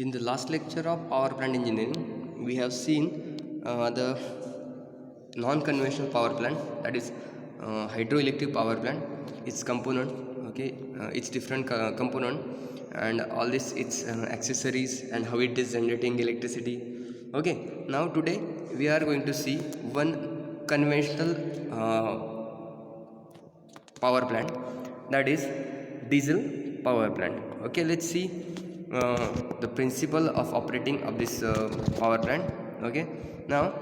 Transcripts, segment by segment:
In the last lecture of power plant engineering, we have seen the non-conventional power plant, that is hydroelectric power plant, its component, okay, its different component, and all this its accessories and how it is generating electricity. Okay, now today we are going to see one conventional power plant, that is diesel power plant. Okay, let's see the principle of operating of this power plant. Okay, now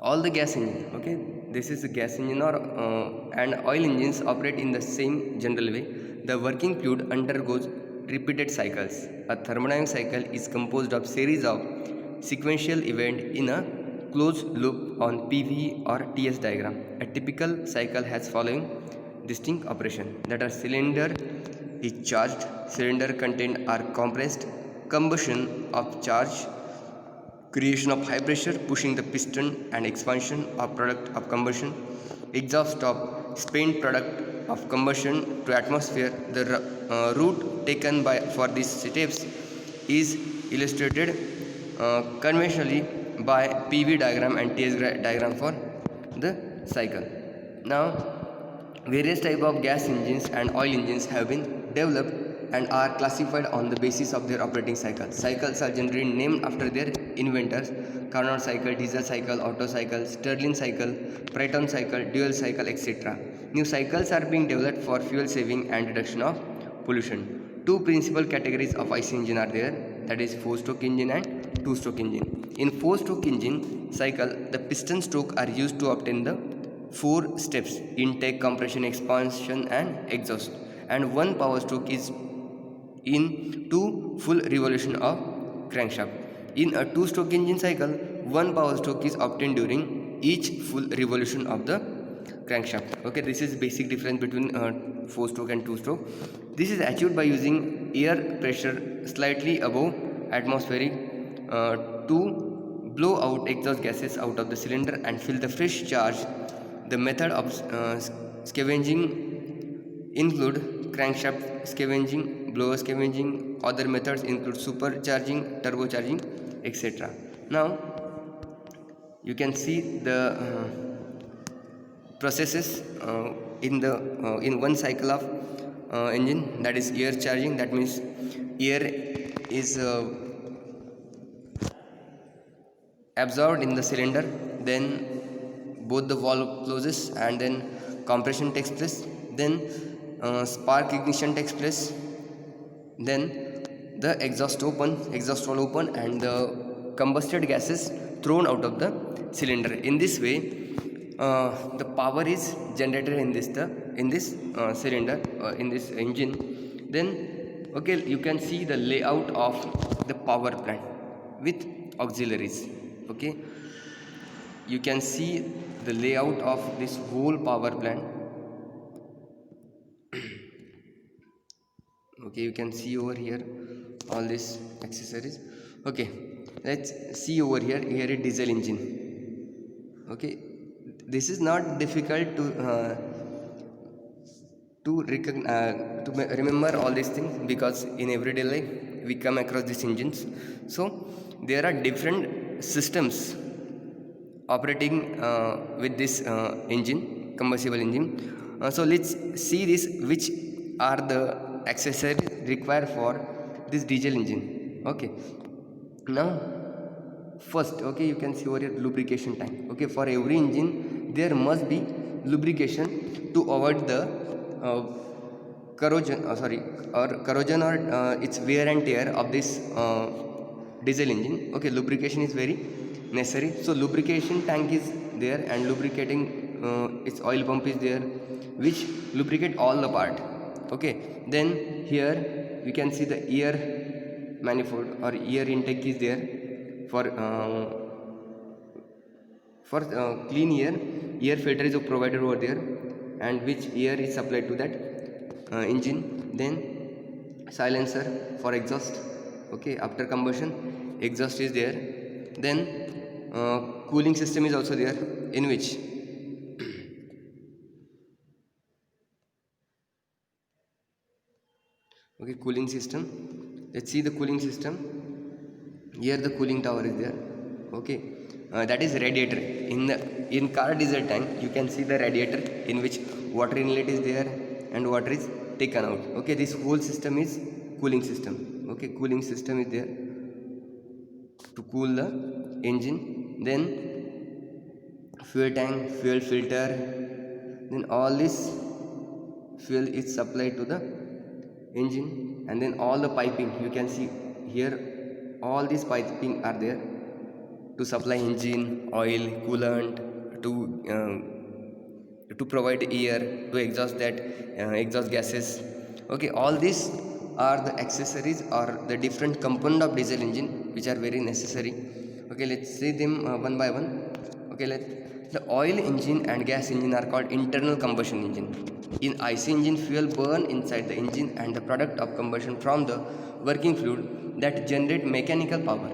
all the gas engine, okay, this is the gas engine or and oil engines operate in the same general way. The working fluid undergoes repeated cycles. A thermodynamic cycle is composed of series of sequential event in a closed loop on PV or TS diagram. A typical cycle has following distinct operation, that are cylinder is charged, cylinder content are compressed, combustion of charge, creation of high pressure pushing the piston, and expansion of product of combustion, exhaust of spent product of combustion to atmosphere. The route taken by for these steps is illustrated conventionally by PV diagram and TS diagram for the cycle. Now various type of gas engines and oil engines have been developed and are classified on the basis of their operating cycle. Cycles are generally named after their inventors: Carnot cycle, diesel cycle, Otto cycle, Stirling cycle, Brayton cycle, dual cycle, etc. New cycles are being developed for fuel saving and reduction of pollution. Two principal categories of IC engine are there, that is 4-stroke engine and 2-stroke engine. In 4-stroke engine cycle, the piston stroke are used to obtain the 4 steps: intake, compression, expansion, and exhaust, and one power stroke is in 2 full revolution of crankshaft. In a 2-stroke engine cycle, one power stroke is obtained during each full revolution of the crankshaft. Okay, this is basic difference between 4-stroke and 2-stroke. This is achieved by using air pressure slightly above atmospheric to blow out exhaust gases out of the cylinder and fill the fresh charge. The method of scavenging include crankshaft scavenging, blower scavenging. Other methods include supercharging, turbocharging, etc. Now you can see the processes in one cycle of engine, that is air charging. That means air is absorbed in the cylinder, then both the valve closes and then compression takes place, then spark ignition takes place, then the exhaust valve open, and the combusted gases thrown out of the cylinder. In this way the power is generated in this cylinder, in this engine. Then okay, you can see the layout of the power plant with auxiliaries. Okay, you can see the layout of this whole power plant. Okay, you can see over here all these accessories. Okay, let's see over here. Here is diesel engine. Okay, this is not difficult to remember all these things, because in everyday life we come across these engines. So there are different systems operating with this engine, combustible engine. So let's see this, which are the accessories required for this diesel engine. Okay, now first, okay, you can see over here lubrication tank. Okay, for every engine there must be lubrication to avoid the corrosion or its wear and tear of this diesel engine. Okay, lubrication is very necessary. So lubrication tank is there, and lubricating its oil pump is there, which lubricate all the part. Okay, then here we can see the air manifold or air intake is there for clean air. Air filter is provided over there, and which air is supplied to that engine. Then silencer for exhaust. Okay, after combustion exhaust is there. Then cooling system is also there, in which okay, cooling system. Let's see the cooling system. Here the cooling tower is there. Okay, that is radiator. In car diesel tank, you can see the radiator in which water inlet is there and water is taken out. Okay, this whole system is cooling system. Okay, cooling system is there to cool the engine. Then fuel tank, fuel filter, then all this fuel is supplied to the engine, and then all the piping you can see here, all these piping are there to supply engine oil, coolant, to provide air to exhaust that exhaust gases. Okay, all these are the accessories or the different component of diesel engine which are very necessary. Okay, let's see them one by one. Okay, the oil engine and gas engine are called internal combustion engine. In IC engine, fuel burn inside the engine and the product of combustion from the working fluid that generate mechanical power,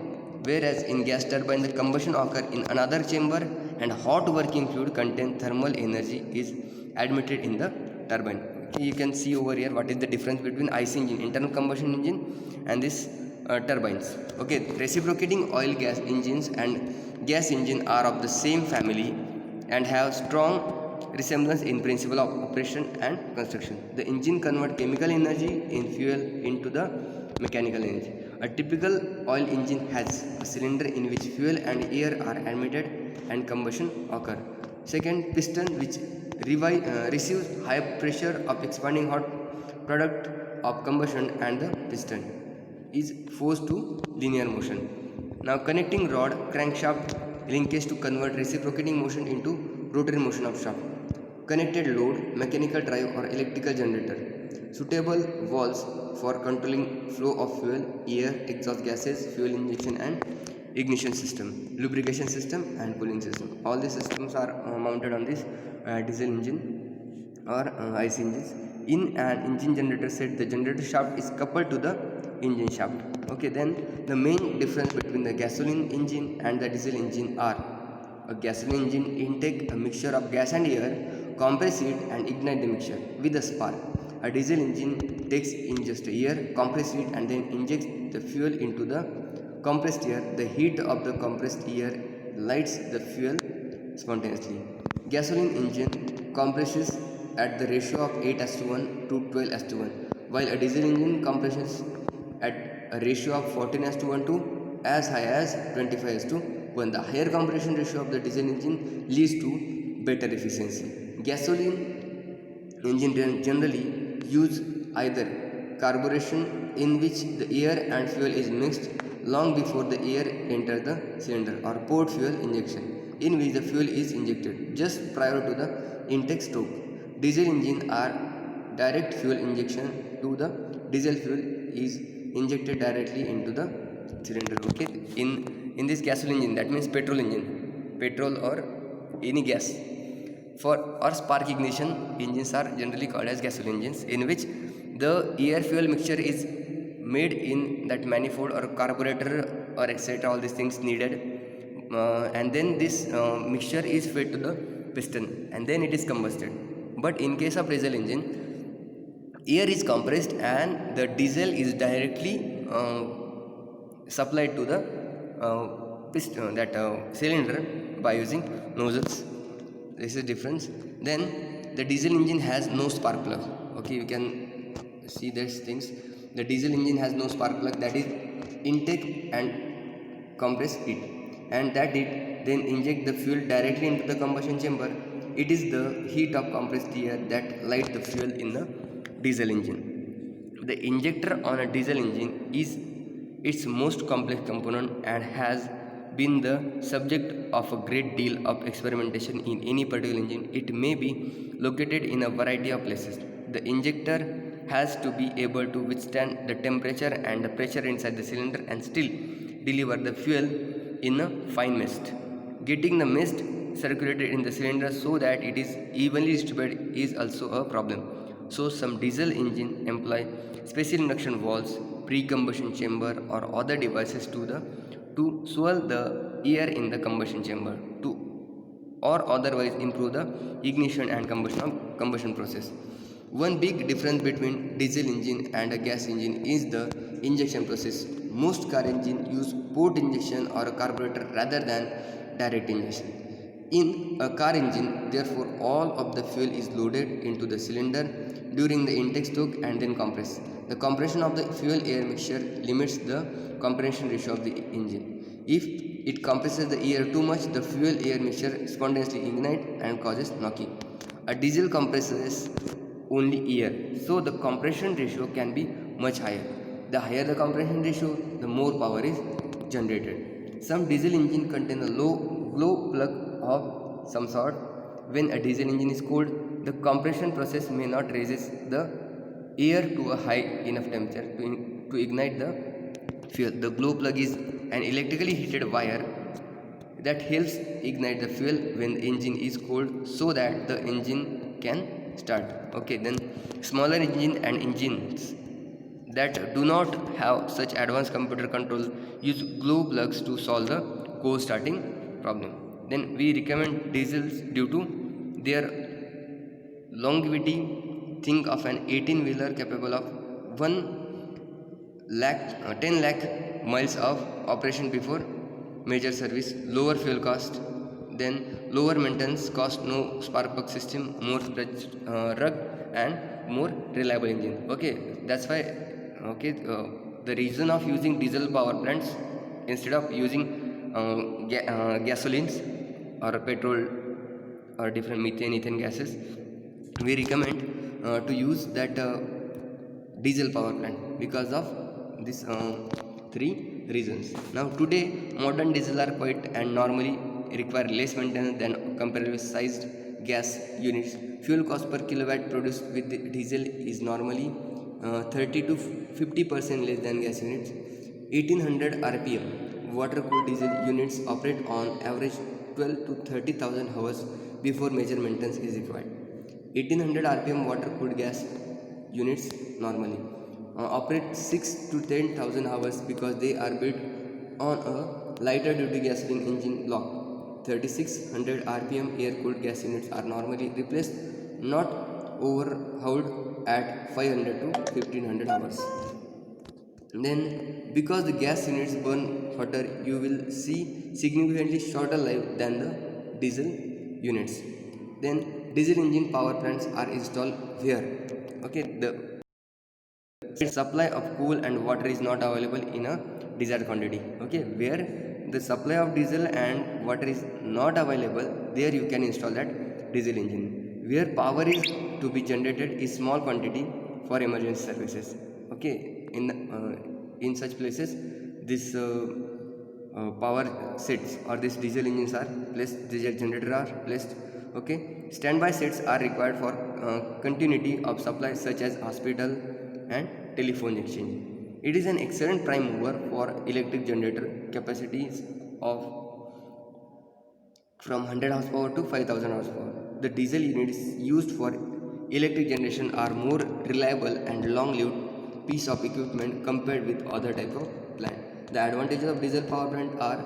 whereas in gas turbine the combustion occur in another chamber and hot working fluid contain thermal energy is admitted in the turbine. Okay, you can see over here what is the difference between IC engine, internal combustion engine, and this turbines. Okay, reciprocating oil gas engines and gas engine are of the same family and have strong resemblance in principle of operation and construction. The engine convert chemical energy in fuel into the mechanical energy. A typical oil engine has a cylinder in which fuel and air are admitted and combustion occur. Second, piston which receives high pressure of expanding hot product of combustion, and the piston is forced to linear motion. Now connecting rod, crankshaft, linkage to convert reciprocating motion into rotary motion of shaft. Connected load, mechanical drive or electrical generator. Suitable valves for controlling flow of fuel, air, exhaust gases, fuel injection and ignition system, lubrication system and cooling system. All these systems are mounted on this diesel engine or IC engines. In an engine generator set, the generator shaft is coupled to the engine shaft. Okay, then the main difference between the gasoline engine and the diesel engine are: a gasoline engine intake a mixture of gas and air, compress it and ignite the mixture with a spark. A diesel engine takes in just air, compress it and then injects the fuel into the compressed air. The heat of the compressed air lights the fuel spontaneously. Gasoline engine compresses at the ratio of 8:1 to 12:1, while a diesel engine compresses at a ratio of 14:1 to as high as 25:1. The higher compression ratio of the diesel engine leads to better efficiency. Gasoline engine generally use either carburation, in which the air and fuel is mixed long before the air enters the cylinder, or port fuel injection, in which the fuel is injected just prior to the intake stroke. Diesel engine are direct fuel injection to the diesel fuel is injected directly into the cylinder. Okay, in this gasoline engine, that means petrol engine, petrol or any gas. For or spark ignition engines are generally called as gasoline engines, in which the air fuel mixture is made in that manifold or carburetor or etc. all these things needed, and then this mixture is fed to the piston and then it is combusted. But in case of diesel engine, air is compressed and the diesel is directly supplied to the piston, that cylinder, by using nozzles. This is difference. Then the diesel engine has no spark plug. Okay, you can see these things. The diesel engine has no spark plug, that is intake and compress it, and that it then inject the fuel directly into the combustion chamber. It is the heat of compressed air that light the fuel in the diesel engine. The injector on a diesel engine is its most complex component and has been the subject of a great deal of experimentation in any particular engine. It may be located in a variety of places. The injector has to be able to withstand the temperature and the pressure inside the cylinder and still deliver the fuel in a fine mist. Getting the mist circulated in the cylinder so that it is evenly distributed is also a problem. So some diesel engine employ special induction valves, pre-combustion chamber or other devices to swirl the air in the combustion chamber or otherwise improve the ignition and combustion process. One big difference between diesel engine and a gas engine is the injection process. Most car engines use port injection or a carburetor rather than direct injection. In a car engine, therefore, all of the fuel is loaded into the cylinder during the intake stroke and then compressed. The compression of the fuel air mixture limits the compression ratio of the engine. If it compresses the air too much, the fuel air mixture spontaneously ignites and causes knocking. A diesel compresses only air, so the compression ratio can be much higher. The higher the compression ratio, the more power is generated. Some diesel engine contain a low glow plug of some sort. When a diesel engine is cold, the compression process may not raise the air to a high enough temperature to ignite the fuel. The glow plug is an electrically heated wire that helps ignite the fuel when the engine is cold so that the engine can start. Okay, then smaller engine and engines that do not have such advanced computer control use glow plugs to solve the cold starting problem. Then we recommend diesels due to their longevity. Think of an 18 wheeler capable of 10 lakh miles of operation before major service. Lower fuel cost, then lower maintenance cost, no spark plug system, more rugged and more reliable engine. Okay, that's why, okay, the reason of using diesel power plants instead of using gasolines or petrol or different methane, ethane gases, we recommend to use that diesel power plant because of this three reasons. Now today modern diesel are quite and normally require less maintenance than comparatively sized gas units. Fuel cost per kilowatt produced with diesel is normally 30 to 50% less than gas units. 1800 rpm water cooled diesel units operate on average 12 to 30,000 hours before major maintenance is required. 1800 rpm water cooled gas units normally operate 6 to 10,000 hours because they are built on a lighter duty gasoline engine block. 3600 rpm air cooled gas units are normally replaced, not overhauled at 500 to 1500 hours. Then because the gas units burn hotter, you will see significantly shorter life than the diesel units. Then diesel engine power plants are installed where, okay, the supply of coal and water is not available in a desired quantity. Okay, where the supply of diesel and water is not available, there you can install that diesel engine. Where power is to be generated is small quantity for emergency services. Okay, in such places this power sets or these diesel engines are placed, diesel generator are placed. Okay, standby sets are required for continuity of supply such as hospital and telephone exchange. It is an excellent prime mover for electric generator capacities of from 100 horsepower to 5000 horsepower. The diesel units used for electric generation are more reliable and long-lived piece of equipment compared with other type of plant. The advantages of diesel power plant are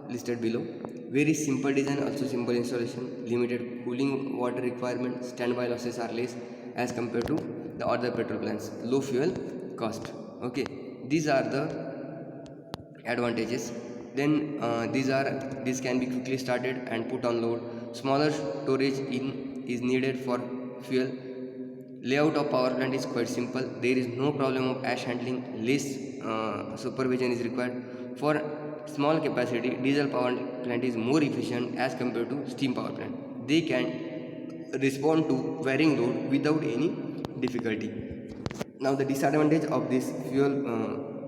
listed below. Very simple design, also simple installation, limited cooling water requirement, standby losses are less as compared to the other petrol plants, low fuel cost. Okay, these are the advantages. Then these can be quickly started and put on load. Smaller storage is needed for fuel. Layout of power plant is quite simple. There is no problem of ash handling. Less supervision is required. For small capacity, diesel power plant is more efficient as compared to steam power plant. They can respond to varying load without any difficulty. Now the disadvantage of this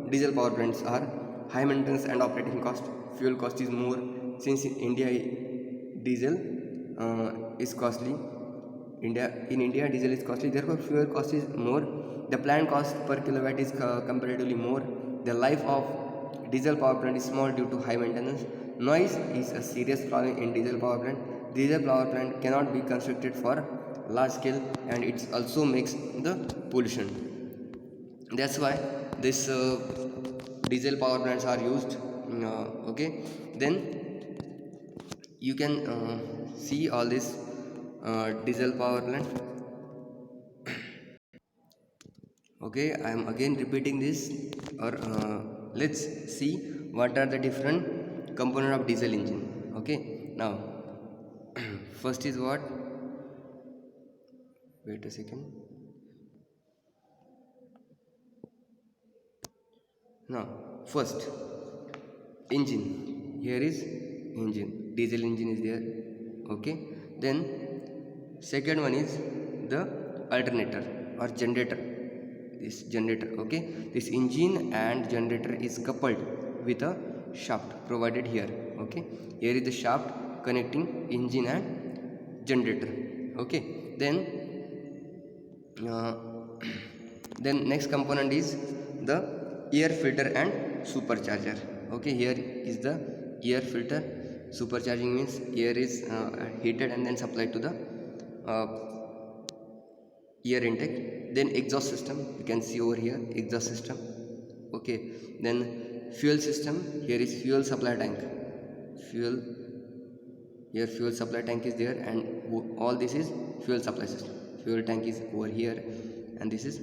diesel power plants are high maintenance and operating cost. Fuel cost is more since in India diesel is costly. In India diesel is costly, therefore fuel cost is more. The plant cost per kilowatt is comparatively more. The life of diesel power plant is small due to high maintenance. Noise is a serious problem in diesel power plant. Diesel power plant cannot be constructed for large scale and it also makes the pollution. That's why this diesel power plants are used. Okay, then you can see all this diesel power plant. Okay, I am again repeating this, or let's see what are the different component of diesel engine. Okay, now first is what, wait a second. Now first, engine. Here is engine, diesel engine is there. Okay, then second one is the alternator or generator, this generator. Okay, this engine and generator is coupled with a shaft provided here. Okay, here is the shaft connecting engine and generator. Okay, then uh, then next component is the air filter and supercharger. Okay, here is the air filter. Supercharging means air is heated and then supplied to the uh, air intake. Then exhaust system, you can see over here, exhaust system. Okay, then fuel system, here is fuel supply tank. Fuel, here fuel supply tank is there, and all this is fuel supply system. Fuel tank is over here and this is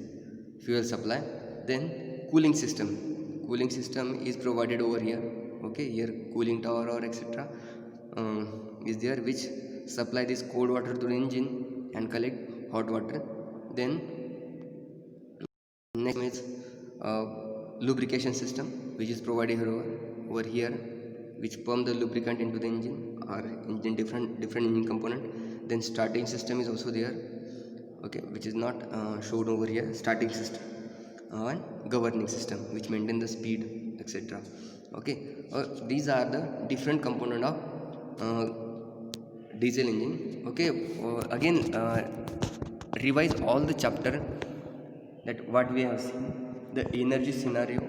fuel supply. Then cooling system, cooling system is provided over here. Okay, here cooling tower or etc is there, which supply this cold water to the engine and collect hot water. Then next is uh, lubrication system, which is provided over here, which pump the lubricant into the engine or engine different engine component. Then starting system is also there. Okay, which is not shown over here. Starting system and governing system, which maintain the speed, etc. Okay, these are the different component of uh, diesel engine. Okay, again revise all the chapter that what we have seen, the energy scenario.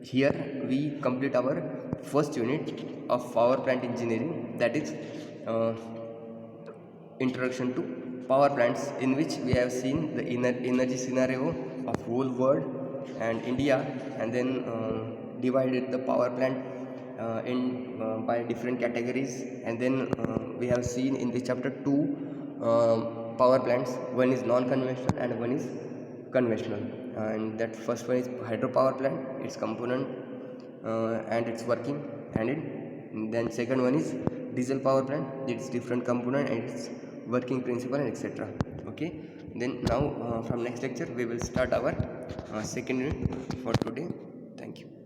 Here we complete our first unit of power plant engineering, that is uh, introduction to power plants, in which we have seen the energy scenario of whole world and India, and then divided the power plant in by different categories. And then we have seen in the chapter 2 power plants. One is non-conventional and one is conventional, and that first one is hydropower plant, its component and its working, and then second one is diesel power plant, its different component and its working principle and etc. Okay, then now from next lecture we will start our second unit for today. Thank you.